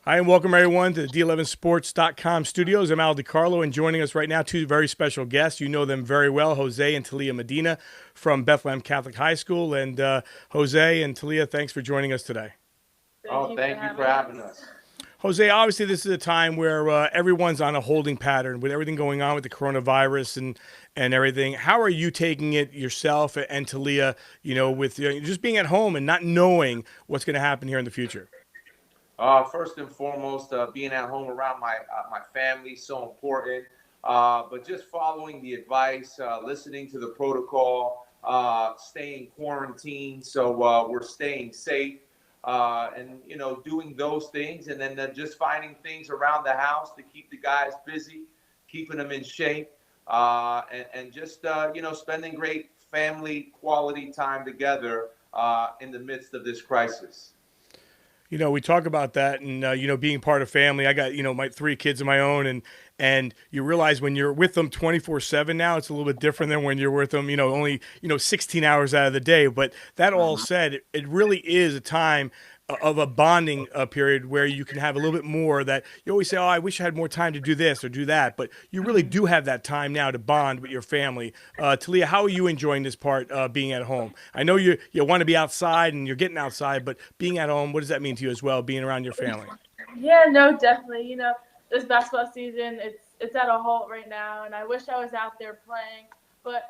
Hi, and welcome everyone to the D11sports.com studios. I'm Al DiCarlo, and joining us right now, two very special guests. You know them very well, Jose and Taliyah Medina from Bethlehem Catholic High School. And Jose and Taliyah, thanks for joining us today. Thank you for having us. Jose, obviously this is a time where everyone's on a holding pattern with everything going on with the coronavirus and everything. How are you taking it yourself and Taliyah, with just being at home and not knowing what's going to happen here in the future? First and foremost, being at home around my family is so important. But just following the advice, listening to the protocol, staying quarantined, so we're staying safe, and doing those things, and then just finding things around the house to keep the guys busy, keeping them in shape, and just spending great family quality time together in the midst of this crisis. We talk about that, and being part of family. I got my three kids of my own, and you realize when you're with them 24/7 now, it's a little bit different than when you're with them, only 16 hours out of the day. But that all said, it really is a time of a bonding period where you can have a little bit more. That you always say, "Oh, I wish I had more time to do this or do that," but you really do have that time now to bond with your family. Taliyah, how are you enjoying this part being at home? I know you want to be outside and you're getting outside, but being at home, what does that mean to you as well? Being around your family. Yeah, no, definitely. This basketball season, it's at a halt right now, and I wish I was out there playing. But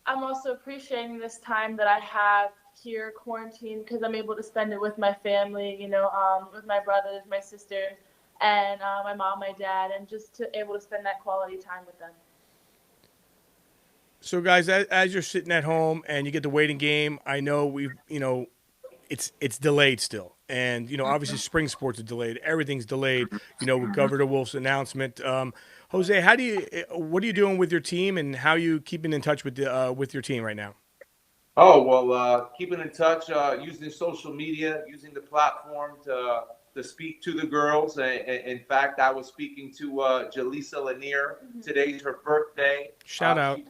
I'm also appreciating this time that I have here quarantined because I'm able to spend it with my family, with my brothers, my sisters, and my mom, my dad, and just to able to spend that quality time with them. So, guys, as you're sitting at home and you get the waiting game, I know it's delayed still, and obviously spring sports are delayed. Everything's delayed. With Governor Wolf's announcement. Jose, what are you doing with your team, and how are you keeping in touch with your team right now? Oh, well, keeping in touch, using social media, using the platform to speak to the girls. In fact, I was speaking to Jaleesa Lanier. Today's her birthday. Shout out.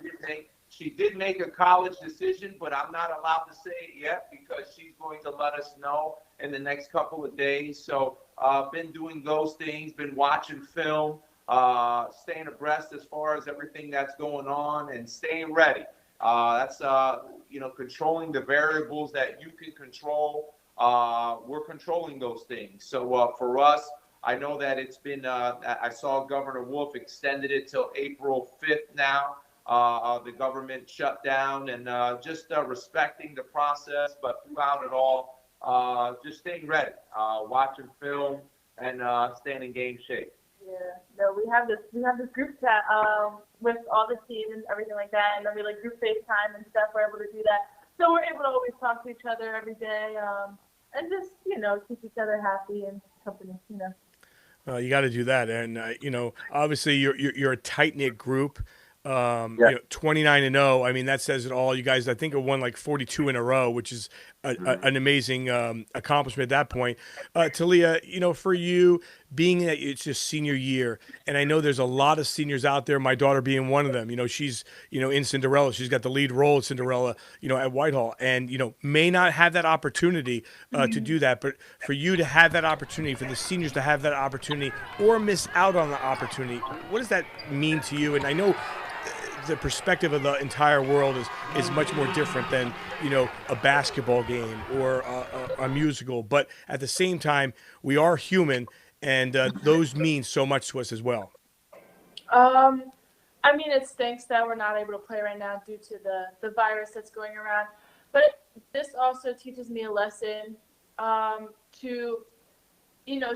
She did make a college decision, but I'm not allowed to say it yet because she's going to let us know in the next couple of days. So been doing those things, been watching film, staying abreast as far as everything that's going on and staying ready. That's controlling the variables that you can control. We're controlling those things. So for us, I know that it's been. I saw Governor Wolf extended it till April 5th now. The government shut down and just respecting the process, but throughout it all, just staying ready, watching film, and staying in game shape. Yeah, no, we have this group chat with all the teams and everything like that, and then we group FaceTime and stuff. We're able to do that, so we're able to always talk to each other every day, and just keep each other happy and company. You got to do that, and obviously you're a tight knit group. Yeah. 29-0. I mean, that says it all. You guys, I think, have won like 42 in a row, which is an amazing accomplishment at that point. Taliyah, for you, being that it's just senior year, and I know there's a lot of seniors out there. My daughter being one of them. She's in Cinderella. She's got the lead role in Cinderella. At Whitehall, and may not have that opportunity to do that. But for you to have that opportunity, for the seniors to have that opportunity, or miss out on the opportunity, what does that mean to you? And I know the perspective of the entire world is much more different than a basketball game or a musical, but at the same time we are human, and those mean so much to us as well. Um, I mean, it stinks that we're not able to play right now due to the virus that's going around, but this also teaches me a lesson to you know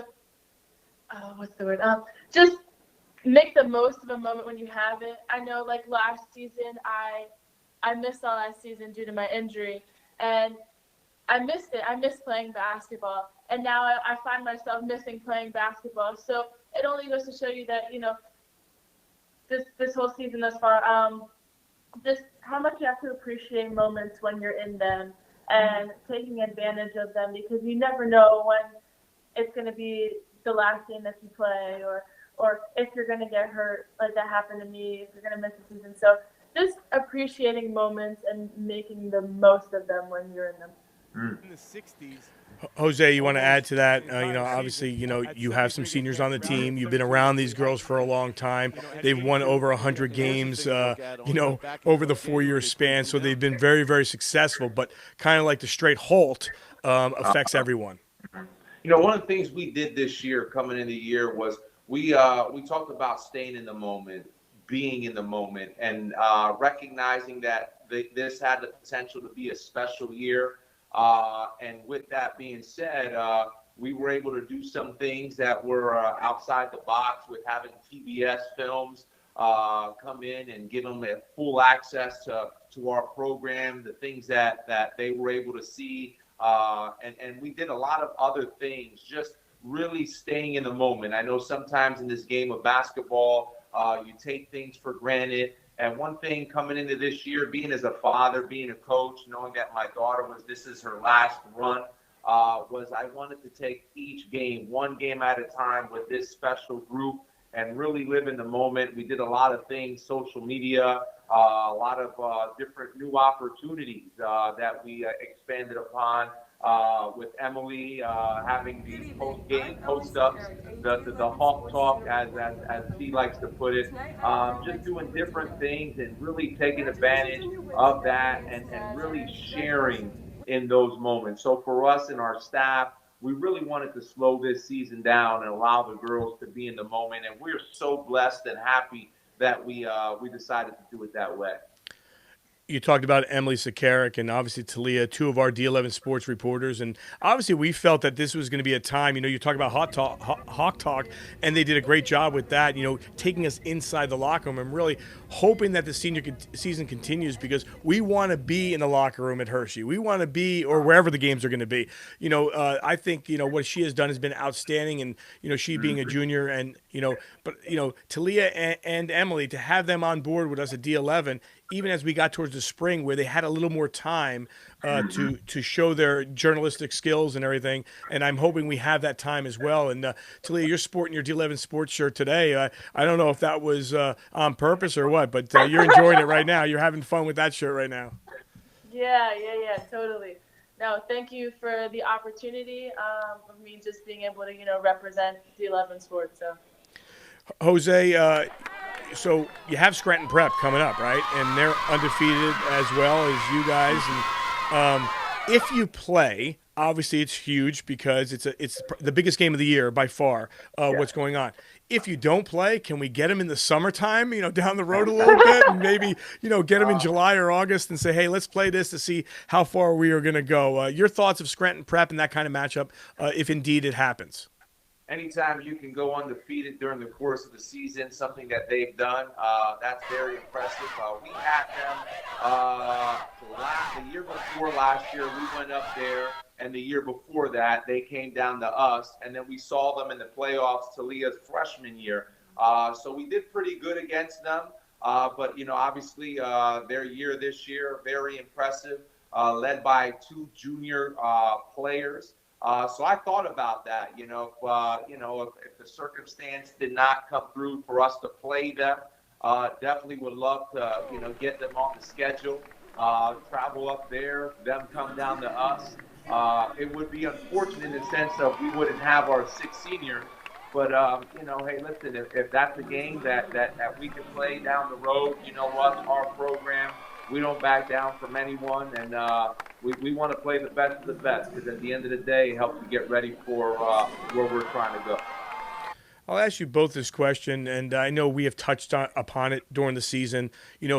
what's the word just make the most of a moment when you have it. I know, like last season, I missed all last season due to my injury, and I missed it. I missed playing basketball, and now I find myself missing playing basketball. So it only goes to show you that this whole season thus far, just how much you have to appreciate moments when you're in them and taking advantage of them, because you never know when it's going to be the last game that you play, or if you're going to get hurt, like that happened to me, if you're going to miss the season. So just appreciating moments and making the most of them when you're in them. In the 60s, Jose, you want to add to that? Obviously, you have some seniors on the team. You've been around these girls for a long time. They've won over 100 games, over the 4-year span. So they've been very, very successful. But kind of like the straight halt affects everyone. One of the things we did this year, coming in the year, was we talked about staying in the moment, being in the moment, and recognizing that this had the potential to be a special year. And with that being said, we were able to do some things that were outside the box, with having PBS films come in and give them a full access to our program, the things that they were able to see. And we did a lot of other things, just really staying in the moment. I know sometimes in this game of basketball, you take things for granted. And one thing coming into this year, being as a father, being a coach, knowing that my daughter this is her last run, was I wanted to take each game, one game at a time, with this special group and really live in the moment. We did a lot of things, social media, a lot of different new opportunities that we expanded upon with Emily, having the post-game post-ups, the hawk talk, as she likes to put it, just doing different things and really taking advantage of that and really sharing in those moments. So for us and our staff, we really wanted to slow this season down and allow the girls to be in the moment. And we're so blessed and happy that we decided to do it that way. You talked about Emily Sakarik and obviously Taliyah, two of our D11 sports reporters. And obviously we felt that this was going to be a time, you talk about Hawk Talk, and they did a great job with that, taking us inside the locker room and really hoping that the senior season continues, because we want to be in the locker room at Hershey. We want to be, or wherever the games are going to be. I think, what she has done has been outstanding. And, she being a junior and, Taliyah and Emily, to have them on board with us at D11, even as we got towards the spring, where they had a little more time to show their journalistic skills and everything. And I'm hoping we have that time as well. And Taliyah, you're sporting your D11 sports shirt today. I don't know if that was on purpose or what, but you're enjoying it right now. You're having fun with that shirt right now. Yeah, totally. No, thank you for the opportunity of me just being able to, represent D11 sports. So, Jose, so you have Scranton Prep coming up, right? And they're undefeated as well as you guys. And if you play, obviously it's huge, because it's the biggest game of the year by far. What's going on? If you don't play, can we get them in the summertime? Down the road a little bit, and maybe get them in July or August and say, hey, let's play this to see how far we are going to go. Your thoughts of Scranton Prep and that kind of matchup, if indeed it happens? Anytime you can go undefeated during the course of the season, something that they've done, that's very impressive. We had them the year before last year. We went up there, and the year before that, they came down to us, and then we saw them in the playoffs Taliyah's freshman year. So we did pretty good against them. But, obviously their year this year, very impressive, led by two junior players. So I thought about that, if the circumstance did not come through for us to play them, definitely would love to, get them on the schedule, travel up there, them come down to us. It would be unfortunate in the sense of we wouldn't have our 6 seniors, but, hey, listen, if that's a game that we can play down the road, you know what, our program, we don't back down from anyone, and we want to play the best of the best, because at the end of the day, it helps you get ready for where we're trying to go. I'll ask you both this question, and I know we have touched upon it during the season,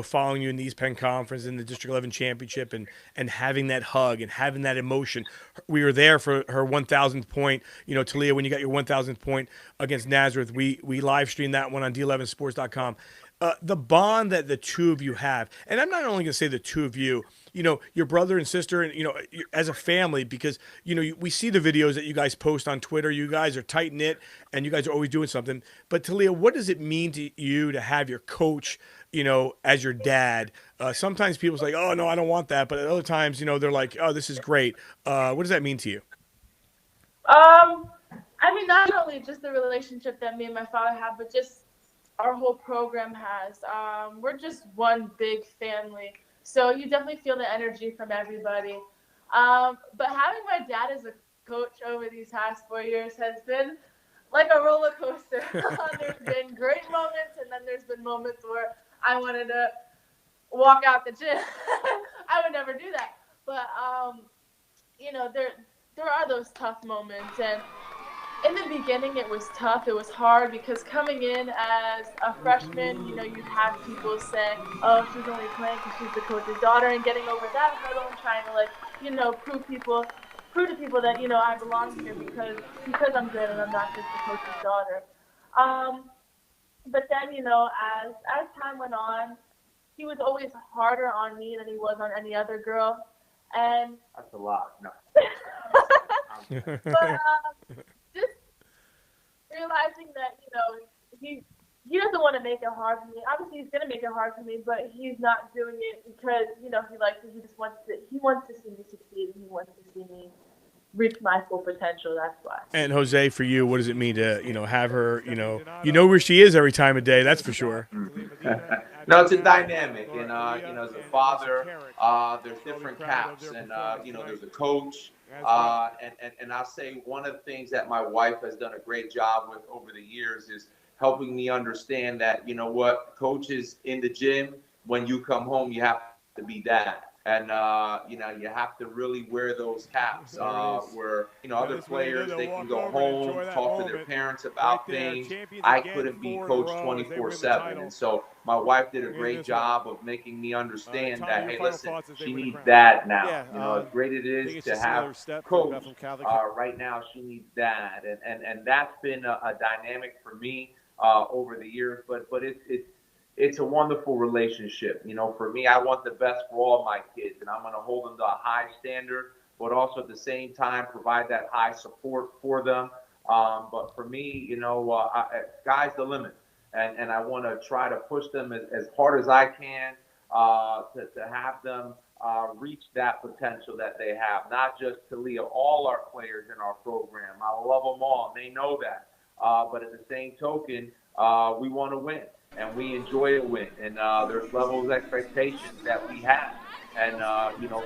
following you in the East Penn Conference and the District 11 Championship, and having that hug and having that emotion. We were there for her 1,000th point. Taliyah, when you got your 1,000th point against Nazareth, we live streamed that one on D11sports.com. The bond that the two of you have, and I'm not only going to say the two of you, your brother and sister, and, as a family, because, we see the videos that you guys post on Twitter. You guys are tight knit and you guys are always doing something. But Taliyah, what does it mean to you to have your coach, as your dad? Sometimes people say, oh, no, I don't want that. But at other times, they're like, oh, this is great. What does that mean to you? Not only just the relationship that me and my father have, but just our whole program has. We're just one big family. So you definitely feel the energy from everybody. But having my dad as a coach over these past 4 years has been like a roller coaster. There's been great moments, and then there's been moments where I wanted to walk out the gym. I would never do that, but there are those tough moments, and in the beginning it was tough. It was hard because coming in as a freshman, you have people saying, "Oh, she's only playing because she's the coach's daughter," and getting over that hurdle and trying to prove to people that I belong here because I'm good and I'm not just the coach's daughter. But then as time went on, he was always harder on me than he was on any other girl, and That's a lot. No. but just realizing that he doesn't want to make it hard for me. Obviously, he's gonna make it hard for me, but he's not doing it because he likes it. He wants to see me succeed, and he wants to see me reach my full potential. That's why. And Jose, for you, what does it mean to have her? You know where she is every time of day. That's for sure. No, it's a dynamic, and as a father, there's different caps, and there's a coach, and I'll say one of the things that my wife has done a great job with over the years is helping me understand that coach is in the gym. When you come home, you have to be dad. And, you have to really wear those caps where, other players, they can go home, talk to their parents about things. I couldn't be coached 24/7. And so my wife did a great job of making me understand that, hey, listen, she needs dad now. As great it is to have coach, right now she needs dad. And that's been a dynamic for me over the years. But it's a wonderful relationship. For me, I want the best for all my kids, and I'm going to hold them to a high standard, but also at the same time provide that high support for them. But for me, sky's the limit, and I want to try to push them as hard as I can to have them reach that potential that they have. Not just Taliyah, all our players in our program. I love them all, and they know that. But at the same token, we want to win. And we enjoy a win, and there's levels of expectations that we have. And,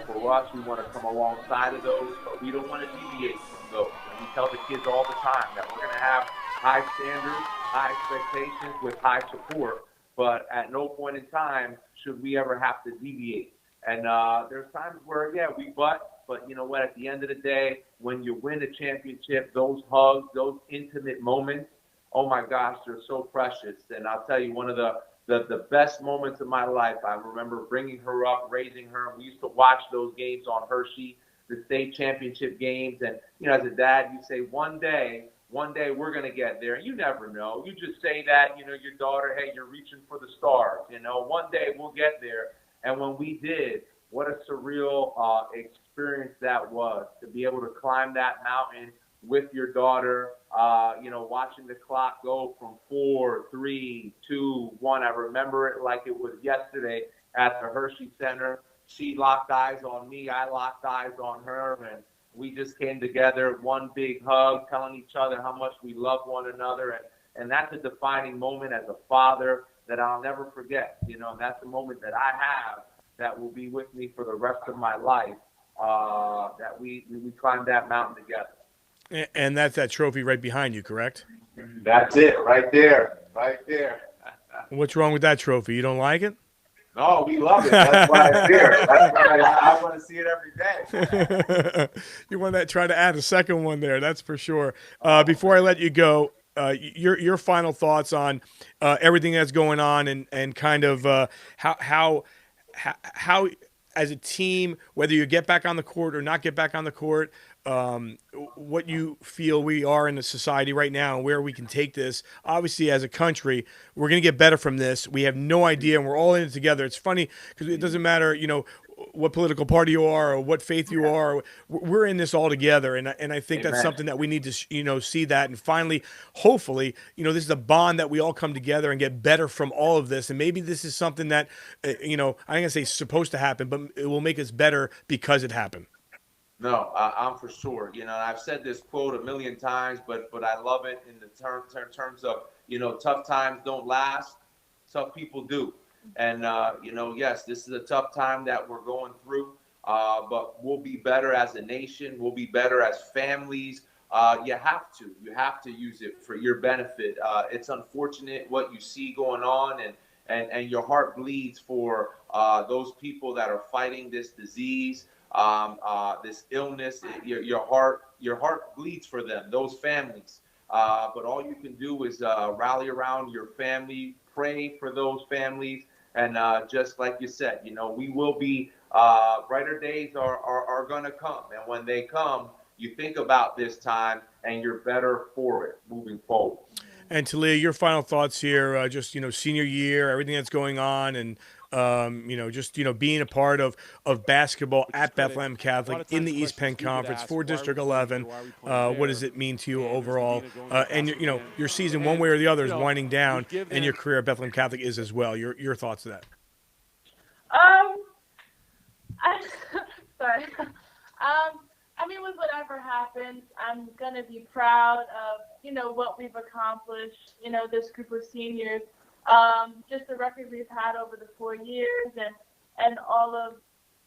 for us, we want to come alongside of those, but we don't want to deviate from those. And we tell the kids all the time that we're going to have high standards, high expectations with high support, but at no point in time should we ever have to deviate. And there's times where, we butt, but you know what? At the end of the day, when you win a championship, those hugs, those intimate moments, oh my gosh, they're so precious. And I'll tell you, one of the best moments of my life, I remember bringing her up, raising her. We used to watch those games on Hershey, the state championship games. And, as a dad, you say, one day we're going to get there. And you never know. You just say that, your daughter, hey, you're reaching for the stars. One day we'll get there. And when we did, what a surreal experience that was, to be able to climb that mountain with your daughter, watching the clock go from 4, 3, 2, 1. I remember it like it was yesterday at the Hershey Center. She locked eyes on me. I locked eyes on her. And we just came together, one big hug, telling each other how much we love one another. And that's a defining moment as a father that I'll never forget. And that's a moment that I have that will be with me for the rest of my life, that we climbed that mountain together. And that's that trophy right behind you, correct? That's it, right there. What's wrong with that trophy? You don't like it? No, we love it. That's why it's here. That's why I want to see it every day. You want to try to add a second one there, that's for sure. Before I let you go, your final thoughts on everything that's going on and kind of how as a team, whether you get back on the court or not get back on the court, what you feel we are in the society right now and where we can take this. Obviously, as a country, we're going to get better from this. We have no idea, and we're all in it together. It's funny because it doesn't matter, what political party you are or what faith you are. We're in this all together, and I think that's something that we need to see that, and finally, hopefully, this is a bond that we all come together and get better from all of this, and maybe this is something that I ain't gonna say supposed to happen, but it will make us better because it happened. No, I'm for sure. I've said this quote a million times, but I love it in the terms of, tough times don't last, tough people do. And, yes, this is a tough time that we're going through. but we'll be better as a nation. We'll be better as families. You have to. You have to use it for your benefit. It's unfortunate what you see going on, and your heart bleeds for those people that are fighting this disease, this illness. Your heart bleeds for them, those families. But all you can do is rally around your family, pray for those families, and just like you said, we will be brighter days are going to come, and when they come, you think about this time, and you're better for it moving forward. And Taliyah, your final thoughts here, just senior year, everything that's going on, and just being a part of basketball at Bethlehem Catholic in the East Penn Conference for District 11. What does it mean to you overall? And your season, one way or the other, is winding down, and your career at Bethlehem Catholic is as well. Your thoughts to that? Sorry. I mean, with whatever happens, I'm going to be proud of, what we've accomplished, this group of seniors, just the record we've had over the 4 years and all of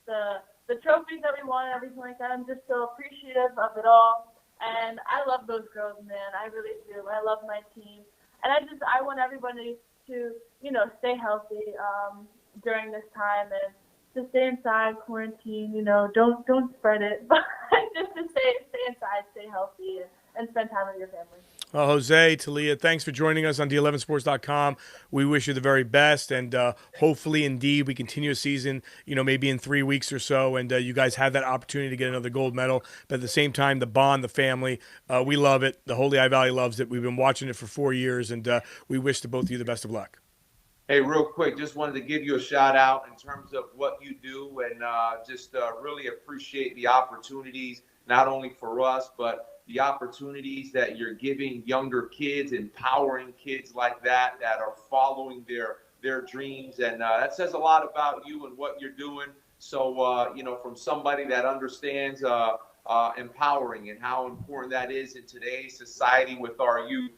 the trophies that we won and everything like that. I'm just so appreciative of it all. And I love those girls, man. I really do. I love my team. And I want everybody to, stay healthy during this time and to stay inside, quarantine, don't spread it, but just to stay inside, stay healthy, and spend time with your family. Well, Jose, Taliyah, thanks for joining us on D11sports.com. We wish you the very best, and hopefully, indeed, we continue a season, maybe in 3 weeks or so, and you guys have that opportunity to get another gold medal. But at the same time, the bond, the family, we love it. The Holy Eye Valley loves it. We've been watching it for 4 years, and we wish to both of you the best of luck. Hey, real quick, just wanted to give you a shout out in terms of what you do, and just really appreciate the opportunities, not only for us, but the opportunities that you're giving younger kids, empowering kids like that are following their dreams. And that says a lot about you and what you're doing. So, from somebody that understands empowering and how important that is in today's society with our youth,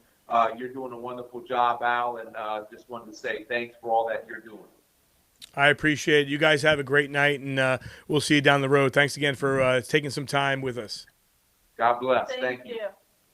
you're doing a wonderful job, Al, and just wanted to say thanks for all that you're doing. I appreciate it. You guys have a great night, and we'll see you down the road. Thanks again for taking some time with us. God bless. Thank you.